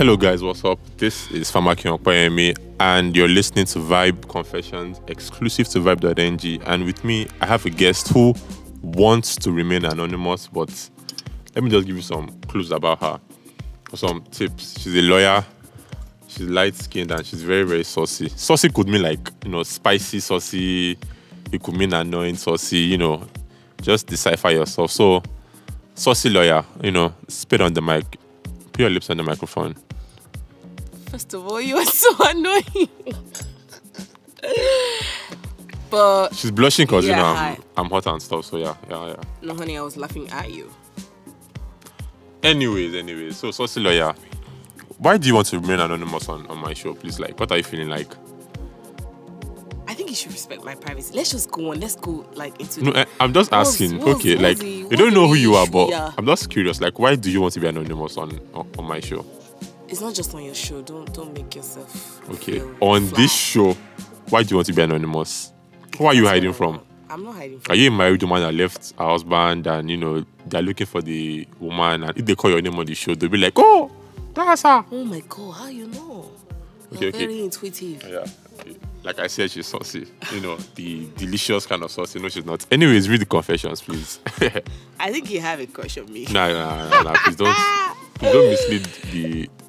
Hello guys, what's up? This is Famakin Opeyemi and you're listening to Vibe Confessions exclusive to vibe.ng, and with me I have a guest who wants to remain anonymous, but let me just give you some clues about her or some tips. She's a lawyer, she's light-skinned and she's very, very saucy. Saucy could mean like, spicy saucy, it could mean annoying saucy, just decipher yourself. So, saucy lawyer, spit on the mic. Put your lips on the microphone. First of all, you are so annoying. But she's blushing because yeah, I'm hot and stuff. So yeah. No, honey, I was laughing at you. Anyways. So saucy lawyer, why do you want to remain anonymous on my show? Please, like, what are you feeling like? I think you should respect my privacy. Let's just go on. Let's go into. No, I'm just asking. You don't know who you are, but yeah. I'm just curious. Like, why do you want to be anonymous on my show? It's not just on your show. Don't make yourself. Okay. On this show, why do you want to be anonymous? Who are you hiding from? I'm not hiding from. Are you a married woman that left her husband and they're looking for the woman, and if they call your name on the show, they'll be like, "Oh, that's her." Oh my God, how you know? Okay. Very intuitive. Yeah. Like I said, she's saucy. The delicious kind of saucy. No, she's not. Anyways, read the confessions, please. I think you have a crush on me. Nah. Please don't mislead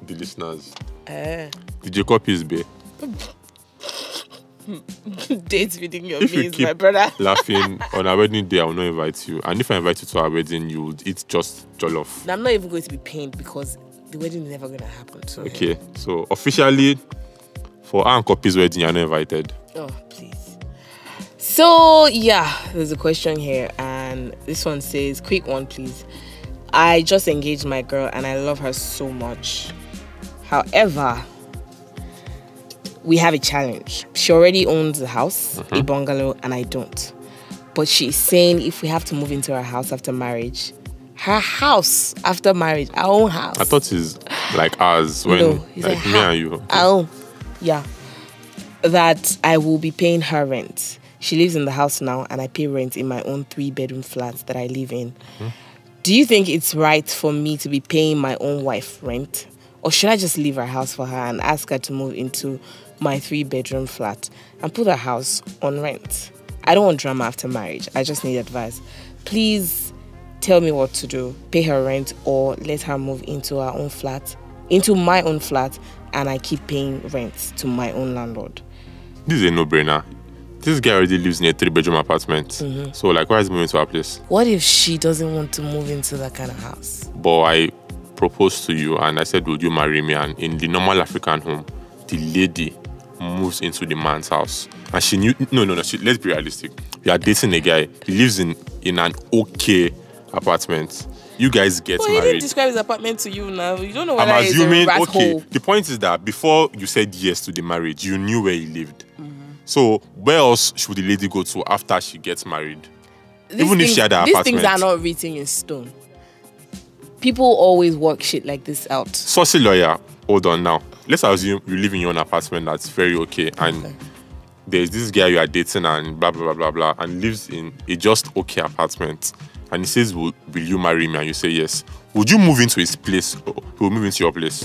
the listeners. Did you copy his bae? Dates within your means, my brother. Laughing on our wedding day, I will not invite you. And if I invite you to our wedding, you would eat just jollof. I'm not even going to be pained because the wedding is never going to happen. So okay, so officially, for Ann Copy's wedding, you're not invited. Oh, please. So, yeah, there's a question here. And this one says, quick one, please. I just engaged my girl and I love her so much. However, we have a challenge. She already owns a house, a bungalow, and I don't. But she's saying if we have to move into her house after marriage, her house after marriage, our own house. I thought it's like ours when like me and you. Our own. Yeah. That I will be paying her rent. She lives in the house now and I pay rent in my own 3-bedroom flat that I live in. Do you think it's right for me to be paying my own wife rent? Or should I just leave her house for her and ask her to move into my 3-bedroom flat and put her house on rent? I don't want drama after marriage. I just need advice. Please tell me what to do. Pay her rent or let her move into her own flat, into my own flat, and I keep paying rent to my own landlord. This is a no-brainer. This guy already lives in a 3-bedroom apartment. So like, why is he moving to our place? What if she doesn't want to move into that kind of house? But I proposed to you and I said, would you marry me? And in the normal African home, the lady moves into the man's house. And she knew, let's be realistic. You are dating a guy. He lives in an okay apartment. You guys get married. He didn't describe his apartment to you now. You don't know whether I'm assuming, it's a rat hole. The point is that before you said yes to the marriage, you knew where he lived. So where else should the lady go to after she gets married? Even if she had an apartment. These things are not written in stone. People always work shit like this out. Saucy lawyer, hold on now. Let's assume you live in your own apartment that's very okay. And there's this guy you are dating and blah, blah, blah, blah, blah, and lives in a just okay apartment. And he says, will you marry me? And you say yes. Would you move into his place or will move into your place?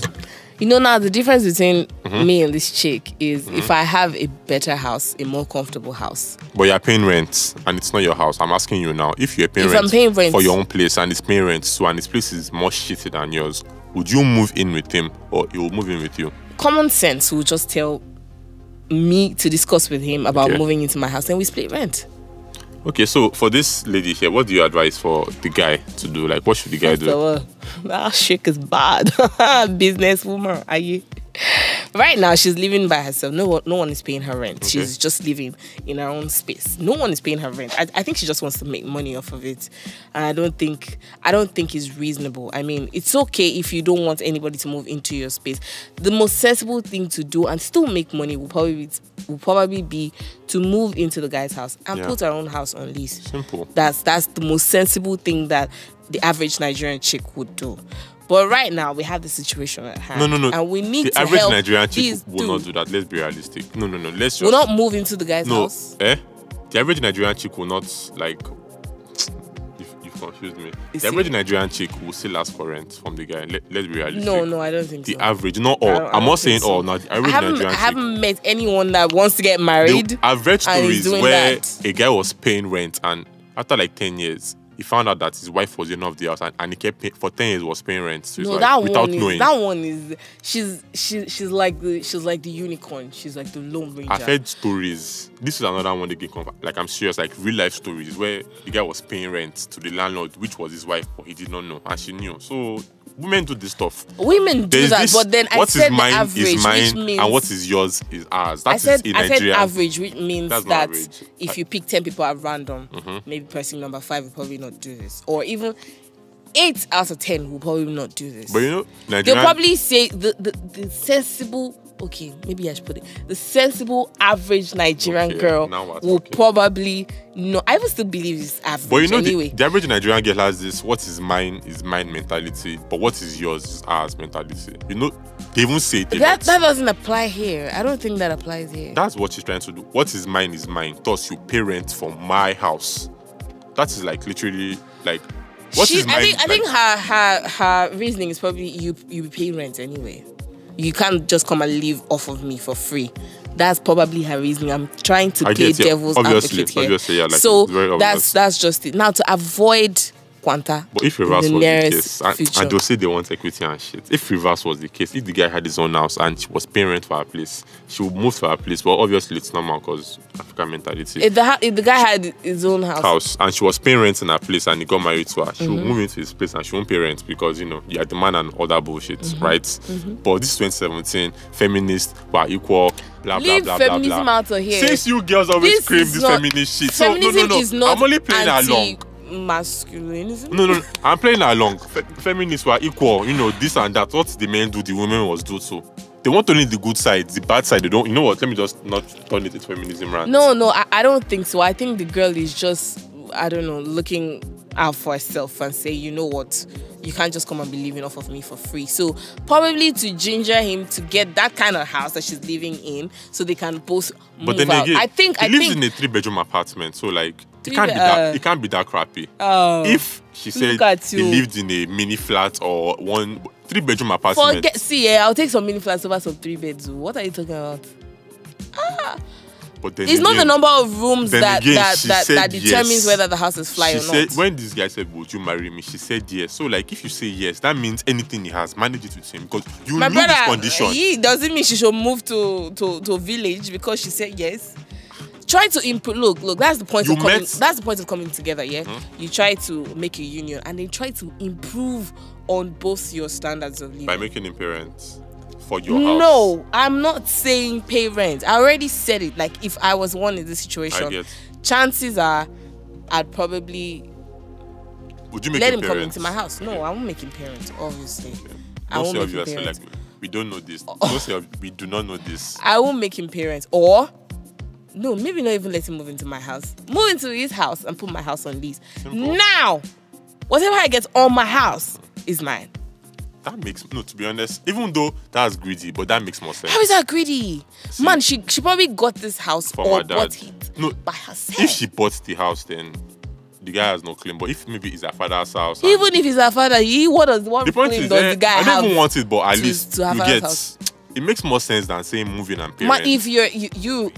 Now the difference between me and this chick is if I have a better house, a more comfortable house. But you're paying rent and it's not your house. I'm asking you now, if you're paying rent for your own place and it's paying rent, so and his place is more shitty than yours, would you move in with him or he will move in with you? Common sense will just tell me to discuss with him about moving into my house and we split rent. Okay, so for this lady here, what do you advise for the guy to do? Like, what should the guy do? That chick is bad. Businesswoman, are you? Right now, she's living by herself. No one is paying her rent. Okay. She's just living in her own space. No one is paying her rent. I think she just wants to make money off of it. And I don't think it's reasonable. I mean, it's okay if you don't want anybody to move into your space. The most sensible thing to do and still make money will probably be to move into the guy's house and put her own house on lease. Simple. That's the most sensible thing that the average Nigerian chick would do. But right now, we have the situation at hand. No. And we need to help. The average Nigerian chick will not do that. Let's be realistic. No. Let's just... We'll not move into the guy's house. The average Nigerian chick will not, like... You've confused me. You The average see? Nigerian chick will still ask for rent from the guy. Let's be realistic. No, I don't think The so. average, not I all. don't I'm not think saying so. all. Now, the average Nigerian I chick. haven't met anyone that wants to get married. I've read and is stories doing where that. a guy was paying rent, and after like 10 years, he found out that his wife was enough the house, and he kept paying, for 10 years was paying rent to his No, wife that without one is knowing. that one is she's like the unicorn. She's like the Lone Ranger. I've heard stories. This is another one again. Like I'm serious, like real life stories where the guy was paying rent to the landlord, which was his wife, but he did not know, and she knew. So women do this stuff. Women do There's that, this, but then I what said is mine the average, is mine, which means and what is yours is ours. That I is said in I said Nigeria. average, which means That's not that average. if you pick 10 people at random, maybe person number 5 will probably not do this, or even 8 out of 10 will probably not do this. But you know, They'll Nigerian, probably say the sensible. Okay, maybe I should put it. The sensible average Nigerian Okay, girl now we're will talking. probably know. I will still believe it's average. but you know, anyway. the average Nigerian girl has this: what is mine mentality, but what is yours is ours mentality. You know, they even say it. a that lot. doesn't apply here. I don't think that applies here. That's what she's trying to do. What is mine is mine. Thus, you pay rent for my house. That is like literally like. What is mine? I think her reasoning is probably you be paying rent anyway. You can't just come and live off of me for free. That's probably her reasoning. I'm trying to I play get it. devil's Obviously, advocate here. obviously, yeah, like, so it's very obvious. that's just it. Now to avoid Quanta, But if in reverse the was the nearest case, future. and they'll say they want equity and shit. If reverse was the case, if the guy had his own house and she was paying rent for her place, she would move to her place. Well, obviously it's normal because African mentality. If the guy had his own house, And she was paying rent in her place and he got married to her, she would move into his place and she won't pay rent because, you know, you are the man and all that bullshit, right? But this is 2017, feminists were equal, blah, leave blah, blah, blah, feminism blah. out of here. Since you girls always This scream is this not- feminist shit. Feminism no, is not I'm only playing along. masculinism. No, I'm playing along. Feminists were equal, you know, this and that. What the men do, the women was do too. They want only the good side, the bad side. They don't. You know what? Let me just not turn it into feminism rant. No, I don't think so. I think the girl is just, I don't know, looking out for herself and say, you know what, you can't just come and be living off of me for free. So probably to ginger him to get that kind of house that she's living in, so they can both move But then out. again, I think he lives in a 3-bedroom apartment, so like it can't be that crappy. Oh, If she said look at he you. lived in a mini flat or 3-bedroom apartment, I'll take some mini flats over some 3 beds. What are you talking about? but then It's not again, the number of rooms then that again, she said determines yes. whether the house is fly she or said, not. when this guy said, "Would you marry me?" She said yes. So like, if you say yes, that means anything he has, manage it with him because you My know his brother, condition. he doesn't mean she should move to a village because she said yes. Try to improve. Look. That's the point You of coming. met- That's the point of coming together. Yeah, you try to make a union and then try to improve on both your standards of living. By making him parents for your house. No, I'm not saying pay rent. I already said it. Like if I was one in this I situation, get. chances are I'd probably Would you make let him him come parents? into my house. No, I won't make him parent. Obviously, I Don't won't say make him obviously, parent. like we don't know this. Don't say we do not know this. I won't make him parent. Or no, maybe not even let him move into my house. Move into his house and put my house on lease. Simple. Now, whatever I get on my house is mine. That makes to be honest, even though that's greedy, but that makes more sense. How is that greedy? See, Man, she probably got this house from or her dad. bought it No, by herself. if she bought the house, then the guy has no claim. But if maybe it's her father's house, and- Even if he's her father, what the point claim is, does the guy I have? don't even want it, but at to- least to have you her get. house? It makes more sense than saying moving and paying. Man, rent. if you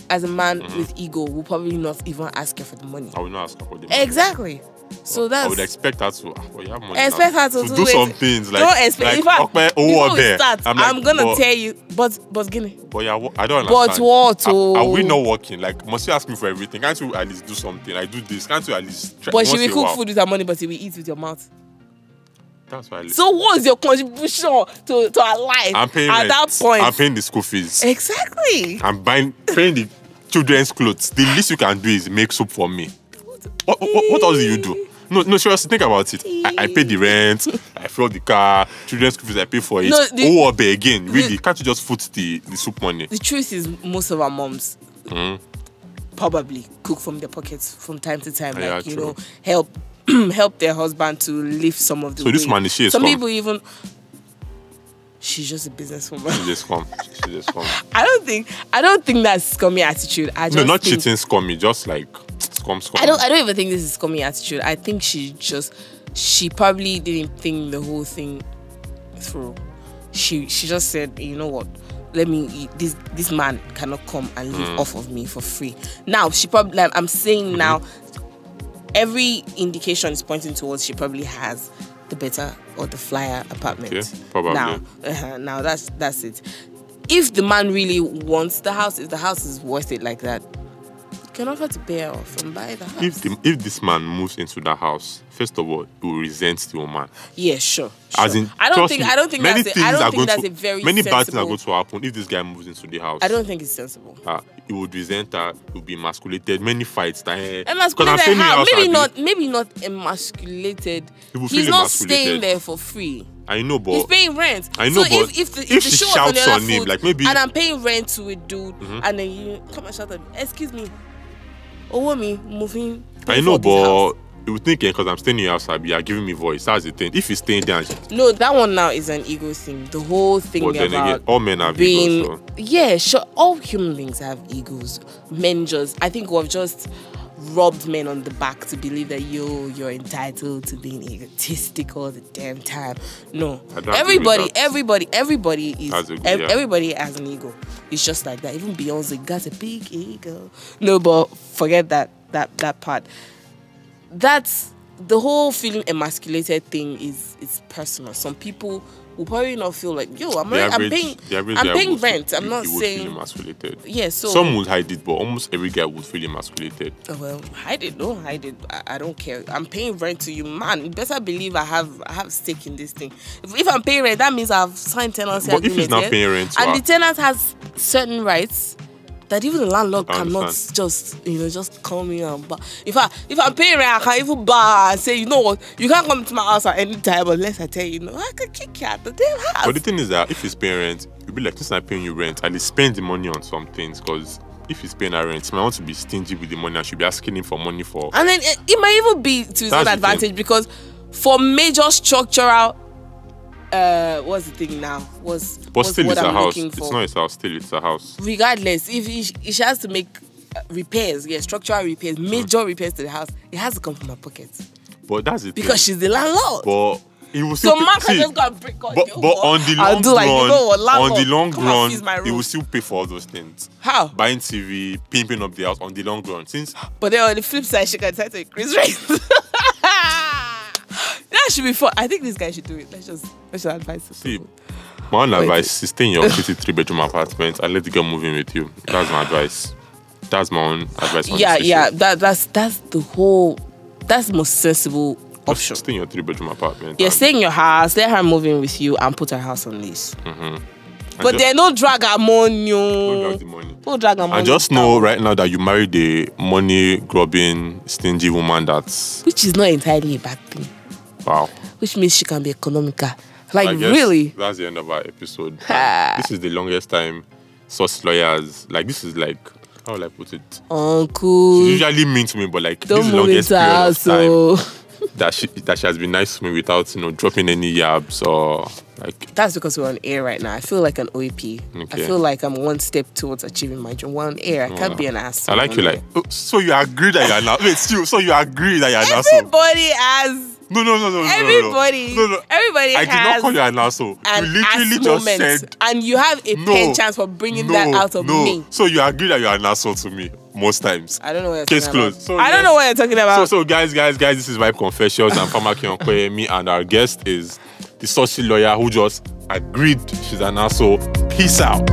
as a man with ego will probably not even ask her for the money. I will not ask her for the money. Exactly. So I that's would expect her to. Well, you have money expect now, her to do it. some things like Don't expect. like in fact, Okpe, before we Owobe. start, I'm I'm gonna but, tell you. But Guinea. But yeah, I don't But understand. what? Are we Oh. not working? Like, must you ask me for everything? Can't you at least do something? I do this. Can't you at least try? But she once will in a cook while? food with her money, but she will eat with your mouth. That's why. So what's your contribution to her life I'm paying at rent. that point? I'm paying the school fees. Exactly. I'm paying the children's clothes. The least you can do is make soup for me. What else do you do? No, seriously, think about it. I pay the rent, I fill the car, children's school fees, I pay for it. No, Again, really, can't you just foot the soup money? The truth is, most of our moms probably cook from their pockets from time to time, Yeah, like you true. know, help their husband to lift some of the So this weight. man, is she a Some scum? people even. She's just a businesswoman. She just come. She just come. I don't think that's scummy attitude. I just No, not think, cheating, scummy, just like come. I don't even think this is scummy attitude. I think she probably didn't think the whole thing through. She just said, you know what? Let me. This man cannot come and live off of me for free. Now she probably. Like, I'm saying now, every indication is pointing towards she probably has the better or the flyer apartment. Okay, probably. Now that's it. If the man really wants the house, if the house is worth it like that, you can offer to pay her off and buy the house. If this man moves into the house, first of all, he will resent the woman. Yeah, sure. As in, I don't think that's a very many sensible. bad things are going to happen if this guy moves into the house. I don't think it's sensible. He would resent her. He would be emasculated. Many fights. Emasculated how? Maybe not emasculated. He's not staying there for free. I know, but he's paying rent. I know, so but if she the show shouts on him, like maybe, and I'm paying rent to a dude, and then you come and shout at me, excuse me, me moving. I know, but you would think because I'm staying in your house, you are giving me voice. That's the thing. If he's staying there, no, that one now is an ego thing. The whole thing but then about again, all men have egos. So. Yeah, sure. All human beings have egos. Men I think we've just robbed men on the back to believe that you're entitled to being egotistic all the damn time. No, everybody has an ego. It's just like that. Even Beyonce got a big ego. No, but forget that part. That's the whole feeling emasculated thing is personal. Some people will probably not feel like, I'm paying rent. I'm not saying feel emasculated. Yeah, so some would hide it, but almost every guy would feel emasculated. Well, hide it, don't hide it. I don't care. I'm paying rent to you, man. You better believe I have stake in this thing. If I'm paying rent, that means I've signed tenancy agreement. But if he's not paying rent, and the tenant has certain rights that even the landlord cannot just call me out. But if I'm paying rent, I can't even bar and say, you know what, you can't come to my house at any time unless I tell you, I can kick you out the damn house. But the thing is that if he's paying rent, you'll be like, since I'm paying you rent, and he spend the money on some things, because if he's paying her rent, he might want to be stingy with the money and should be asking him for money for. And then it might even be to his own advantage, because for major structural what's the thing now? But still, it's a house. It's not his house. Still, it's a house. Regardless, if she has to make repairs, structural repairs, major repairs to the house, it has to come from her pocket. But that's the thing. Because she's the landlord. But he will still. So man can just go and break on. But on the long run, he will still pay for all those things. How? Buying TV, pimping up the house on the long run. But then on the flip side, she can try to increase rates. That should be fun. I think this guy should do it. Let's advise this. See, my own advice is stay in your 3-bedroom apartment and let the girl move in with you. That's my advice. That's my own advice. That's the most sensible option. Stay in your 3-bedroom apartment. Yeah, stay in your house, let her move in with you and put her house on lease. But then don't drag her money. Don't drag her money. And just know right now that you married a money grubbing, stingy woman which is not entirely a bad thing. Wow. Which means she can be economical. Like, really? That's the end of our episode. This is the longest time source lawyers. Like, this is like, how will I put it? Uncle. She's usually mean to me, but like, this is the longest period of time that she has been nice to me without, dropping any yabs or like. That's because we're on air right now. I feel like an OAP. Okay. I feel like I'm one step towards achieving my dream. We're on air. I can't be an ass. I like you like. Oh, so you agree that you're not. Wait, so you agree that you're not. Everybody has. No. Everybody I did not call you an asshole. You literally just said. And you have a pen chance for bringing that out of me. So you agree that you're an asshole to me most times. I don't know what you're Case talking closed. about. So I don't know what you're talking about. So guys, this is Vibe Confessions. I'm Famakin Opeyemi, and our guest is the saucy lawyer who just agreed she's an asshole. Peace out.